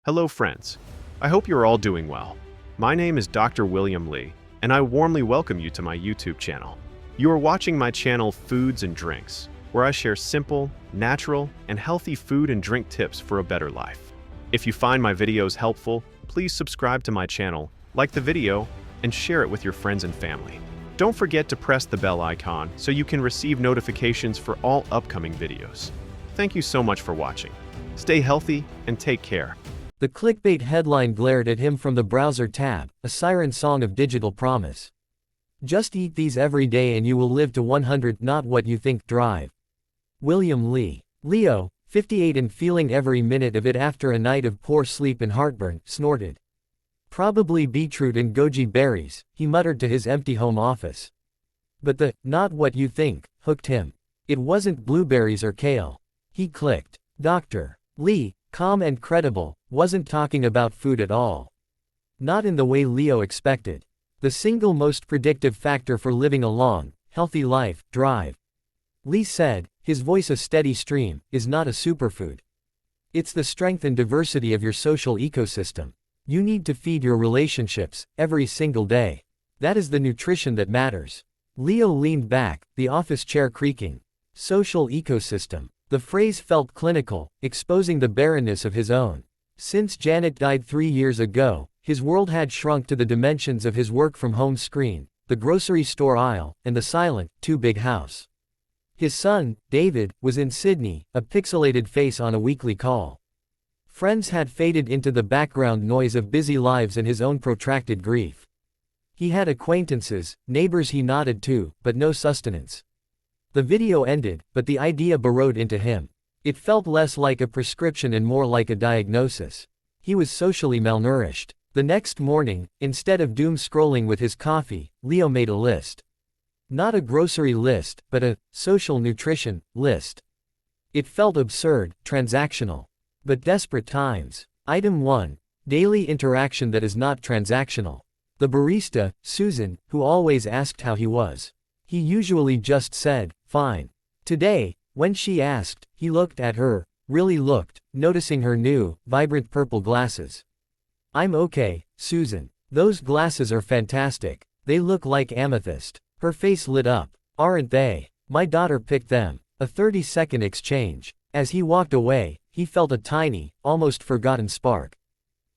Hello friends. I hope you're all doing well. My name is Dr. William Lee, and I warmly welcome you to my YouTube channel. You are watching my channel Foods and Drinks, where I share simple, natural, and healthy food and drink tips for a better life. If you find my videos helpful, please subscribe to my channel, like the video, and share it with your friends and family. Don't forget to press the bell icon so you can receive notifications for all upcoming videos. Thank you so much for watching. Stay healthy and take care. The clickbait headline glared at him from the browser tab, a siren song of digital promise. Just eat these every day and you will live to 100, not what you think. Drive. William Lee. Leo, 58 and feeling every minute of it after a night of poor sleep and heartburn, snorted. Probably beetroot and goji berries, he muttered to his empty home office. But the, not what you think, hooked him. It wasn't blueberries or kale. He clicked. Dr. Lee, calm and credible, wasn't talking about food at all. Not in the way Leo expected. The single most predictive factor for living a long, healthy life, drive. Lee said, his voice a steady stream, is not a superfood. It's the strength and diversity of your social ecosystem. You need to feed your relationships, every single day. That is the nutrition that matters. Leo leaned back, the office chair creaking. Social ecosystem. The phrase felt clinical, exposing the barrenness of his own. Since Janet died 3 years ago, his world had shrunk to the dimensions of his work-from-home screen, the grocery store aisle, and the silent, too-big house. His son, David, was in Sydney, a pixelated face on a weekly call. Friends had faded into the background noise of busy lives and his own protracted grief. He had acquaintances, neighbors he nodded to, but no sustenance. The video ended, but the idea burrowed into him. It felt less like a prescription and more like a diagnosis. He was socially malnourished. The next morning, instead of doom scrolling with his coffee, Leo made a list. Not a grocery list, but a social nutrition list. It felt absurd, transactional. But desperate times. Item 1. Daily interaction that is not transactional. The barista, Susan, who always asked how he was. He usually just said, fine. Today, when she asked, he looked at her, really looked, noticing her new, vibrant purple glasses. I'm okay, Susan. Those glasses are fantastic. They look like amethyst. Her face lit up. Aren't they? My daughter picked them. A 30-second exchange. As he walked away, he felt a tiny, almost forgotten spark.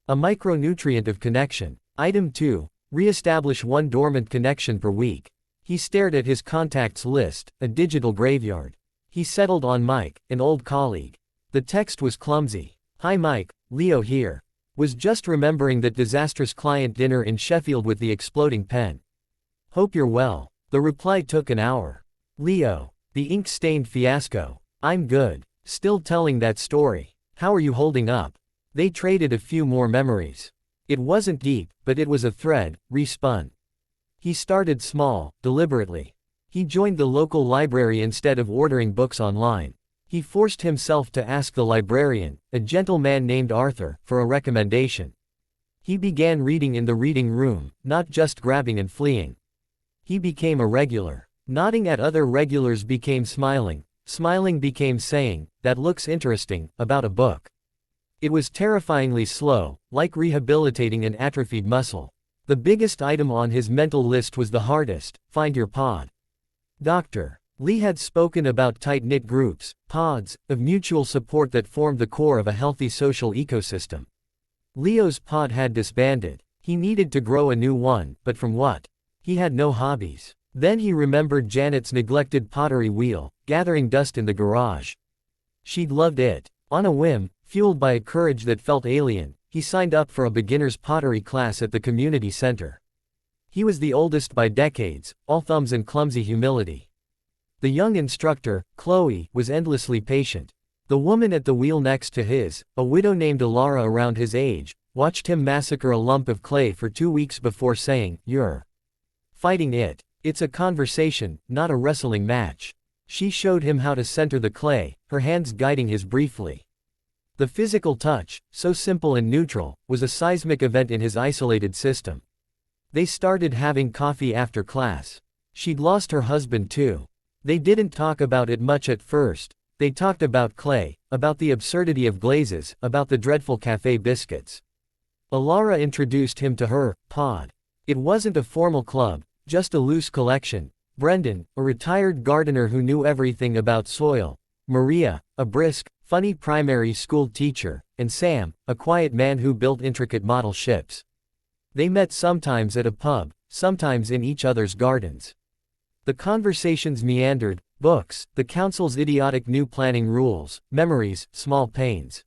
A micronutrient of connection. Item 2. Re-establish one dormant connection per week. He stared at his contacts list, a digital graveyard. He settled on Mike, an old colleague. The text was clumsy. Hi Mike, Leo here. Was just remembering that disastrous client dinner in Sheffield with the exploding pen. Hope you're well. The reply took an hour. Leo. The ink-stained fiasco. I'm good. Still telling that story. How are you holding up? They traded a few more memories. It wasn't deep, but it was a thread, respun. He started small, deliberately. He joined the local library instead of ordering books online. He forced himself to ask the librarian, a gentleman named Arthur, for a recommendation. He began reading in the reading room, not just grabbing and fleeing. He became a regular. Nodding at other regulars became smiling. Smiling became saying, that looks interesting, about a book. It was terrifyingly slow, like rehabilitating an atrophied muscle. The biggest item on his mental list was the hardest, find your pod. Dr. Lee had spoken about tight-knit groups, pods, of mutual support that formed the core of a healthy social ecosystem. Leo's pod had disbanded. He needed to grow a new one, but from what? He had no hobbies. Then he remembered Janet's neglected pottery wheel, gathering dust in the garage. She'd loved it. On a whim, fueled by a courage that felt alien, he signed up for a beginner's pottery class at the community center. He was the oldest by decades, all thumbs and clumsy humility. The young instructor, Chloe, was endlessly patient. The woman at the wheel next to his, a widow named Alara around his age, watched him massacre a lump of clay for 2 weeks before saying, "You're fighting it. It's a conversation, not a wrestling match." She showed him how to center the clay, her hands guiding his briefly. The physical touch, so simple and neutral, was a seismic event in his isolated system. They started having coffee after class. She'd lost her husband too. They didn't talk about it much at first, They talked about clay, about the absurdity of glazes, about the dreadful cafe biscuits. Alara introduced him to her pod. It wasn't a formal club, just a loose collection. Brendan, a retired gardener who knew everything about soil. Maria, a brisk, funny primary school teacher. And Sam, a quiet man who built intricate model ships. They met sometimes at a pub, sometimes in each other's gardens. The conversations meandered: books, the council's idiotic new planning rules, memories, small pains.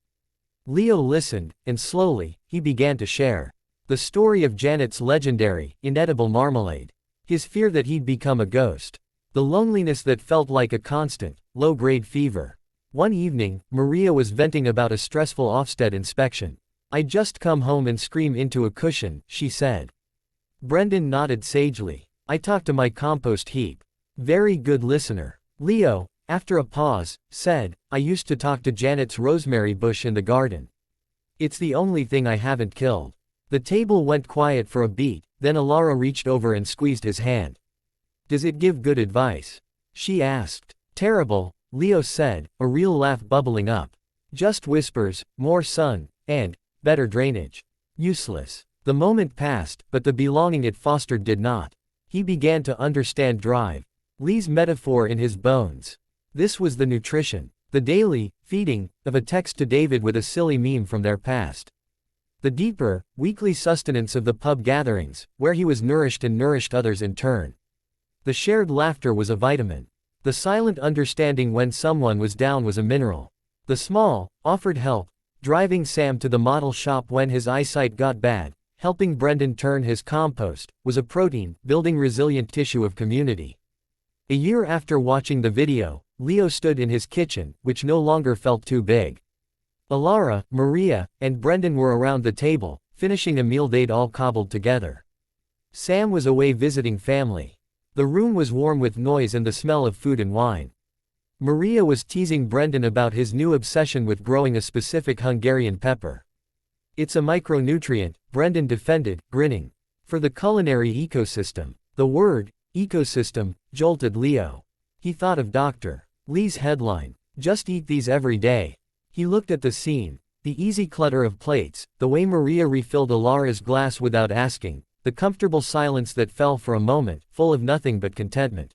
Leo listened, and slowly, he began to share. The story of Janet's legendary, inedible marmalade. His fear that he'd become a ghost. The loneliness that felt like a constant, low-grade fever. One evening, Maria was venting about a stressful Ofsted inspection. "I'd just come home and scream into a cushion," she said. Brendan nodded sagely. "I talked to my compost heap." Very good listener. Leo, after a pause, said, "I used to talk to Janet's rosemary bush in the garden. It's the only thing I haven't killed." The table went quiet for a beat, then Alara reached over and squeezed his hand. "Does it give good advice?" she asked. "Terrible," Leo said, a real laugh bubbling up. "Just whispers, more sun, and better drainage. Useless." The moment passed, but the belonging it fostered did not. He began to understand drive. Lee's metaphor in his bones. This was the nutrition, the daily feeding of a text to David with a silly meme from their past. The deeper, weekly sustenance of the pub gatherings, where he was nourished and nourished others in turn. The shared laughter was a vitamin. The silent understanding when someone was down was a mineral. The small, offered help, driving Sam to the model shop when his eyesight got bad, helping Brendan turn his compost, was a protein, building resilient tissue of community. A year after watching the video, Leo stood in his kitchen, which no longer felt too big. Alara, Maria, and Brendan were around the table, finishing a meal they'd all cobbled together. Sam was away visiting family. The room was warm with noise and the smell of food and wine. Maria was teasing Brendan about his new obsession with growing a specific Hungarian pepper. "It's a micronutrient," Brendan defended, grinning. "For the culinary ecosystem." The word, ecosystem, jolted Leo. He thought of Dr. Lee's headline, "Just eat these every day." He looked at the scene, the easy clutter of plates, the way Maria refilled Alara's glass without asking, the comfortable silence that fell for a moment, full of nothing but contentment.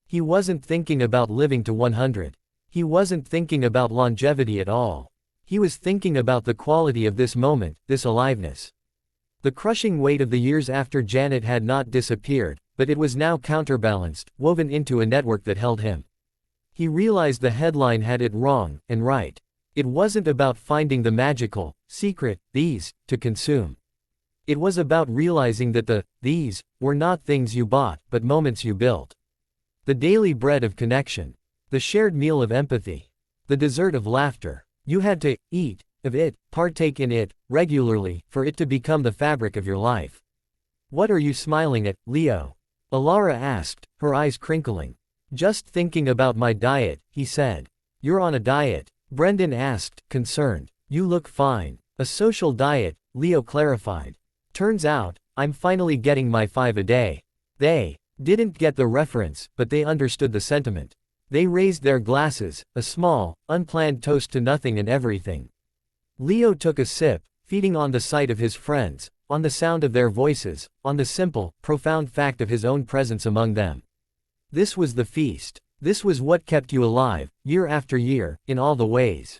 He wasn't thinking about living to 100. He wasn't thinking about longevity at all. He was thinking about the quality of this moment, this aliveness. The crushing weight of the years after Janet had not disappeared, but it was now counterbalanced, woven into a network that held him. He realized the headline had it wrong, and right. It wasn't about finding the magical, secret, these, to consume. It was about realizing that these, were not things you bought, but moments you built. The daily bread of connection. The shared meal of empathy. The dessert of laughter. You had to eat of it, partake in it, regularly, for it to become the fabric of your life. "What are you smiling at, Leo?" Alara asked, her eyes crinkling. "Just thinking about my diet," he said. "You're on a diet?" Brendan asked, concerned. "You look fine." "A social diet," Leo clarified. "Turns out, I'm finally getting my 5 a day." They didn't get the reference, but they understood the sentiment. They raised their glasses, a small, unplanned toast to nothing and everything. Leo took a sip, feeding on the sight of his friends, on the sound of their voices, on the simple, profound fact of his own presence among them. This was the feast. This was what kept you alive, year after year, in all the ways.